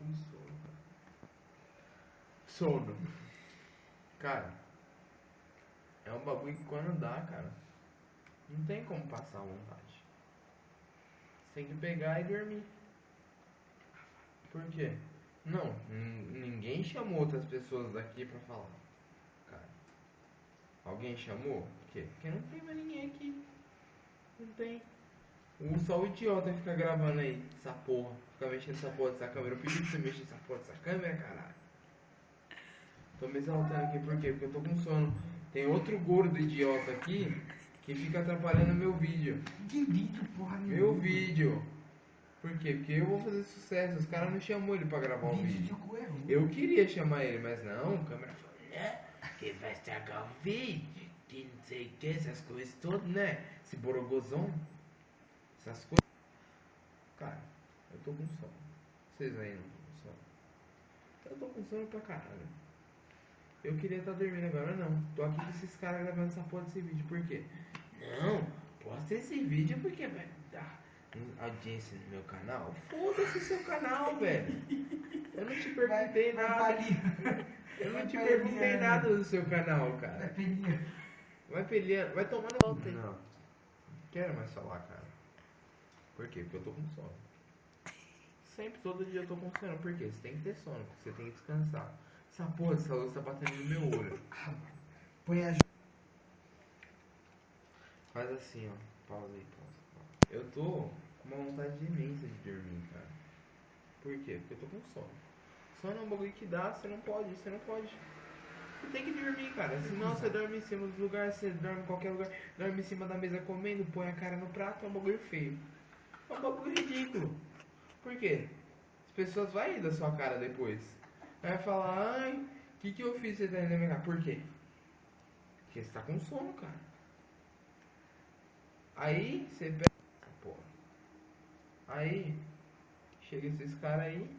com sono, cara. Sono. Cara, é um bagulho que quando dá, cara, não tem como passar a vontade. Você tem que pegar e dormir. Por quê? Não, ninguém chamou outras pessoas daqui pra falar. Cara, alguém chamou? Por quê? Porque não tem mais ninguém aqui. Não tem. Só o idiota fica gravando aí essa porra. Fica mexendo essa porra dessa câmera. Eu pedi pra você mexer essa porra dessa câmera, caralho. Tô me exaltando aqui por quê? Porque eu tô com sono. Tem outro gordo idiota aqui que fica atrapalhando meu vídeo. Que vídeo, porra nenhuma. Meu vídeo. Por quê? Porque eu vou fazer sucesso. Os caras não chamou ele pra gravar o Vídeo de vídeo. cu é ruim. Eu queria chamar ele, mas não. A câmera falou, né? Que vai estragar o vídeo. Que não sei o que, essas coisas todas, né? Esse borogozão. Essas coisas. Cara, eu tô com sono. Vocês aí não estão com sono? Eu tô com sono pra caralho. Eu queria estar dormindo agora, não. Tô aqui com esses caras gravando essa porra desse vídeo. Por quê? Não, posta esse vídeo porque vai dar audiência no meu canal. Foda-se seu canal, velho. Eu não te perguntei Vai nada. palir. Eu não Vai te pra perguntei Eliana. nada do seu canal, Vai cara. pra Eliana. Vai peleando, vai tomando volta aí. Não quero mais falar, cara. Por quê? Porque eu tô com sono. Sempre, todo dia eu tô com sono. Por quê? Você tem que ter sono, você tem que descansar. Essa porra dessa luz tá batendo no meu olho. Põe a Faz assim, ó. Pausa aí, pausa. Eu tô com uma vontade imensa de dormir, cara. Por quê? Porque eu tô com sono. Sono é um bagulho que dá, você não pode. Você tem que dormir, cara. Senão você dorme em cima do lugar, você dorme em qualquer lugar, dorme em cima da mesa comendo, põe a cara no prato, é um bagulho feio. É um bagulho ridículo. Por quê? As pessoas vão rir da sua cara depois. Vai falar, ai, o que eu fiz você tá indo na minha cara? Por quê? Porque você tá com sono, cara. Aí você pega. Porra. Aí chega esses caras aí,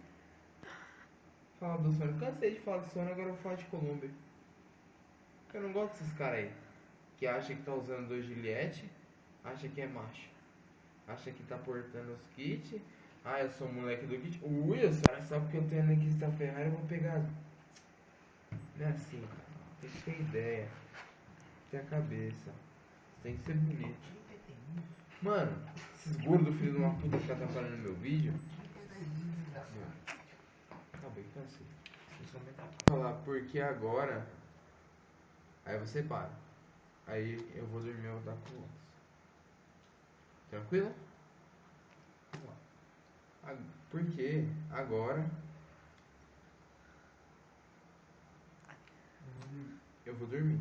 fala do sono. Cansei de falar de sono, agora eu vou falar de Colômbia. Eu não gosto desses caras aí. Que acha que tá usando dois Juliette, acha que é macho. Acha que tá portando os kits. Ah, eu sou moleque do kit. Ui, os caras sabem que eu tenho aqui essa Ferrari, eu vou pegar. Não é assim, cara. Tem que ter ideia. Tem a cabeça. Tem que ser bonito. Mano, esses gordos filhos de uma puta que tá atrapalhando meu vídeo. Acabei, cansei. Vou falar porque agora. Aí você para. Aí eu vou dormir, eu vou dar com o Lucas. Tranquilo? Vamos lá. Porque agora eu vou dormir.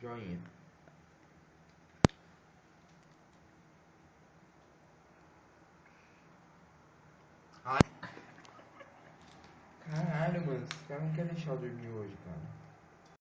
Joinha. Caralho, mano, esse cara não quer deixar eu dormir hoje, cara.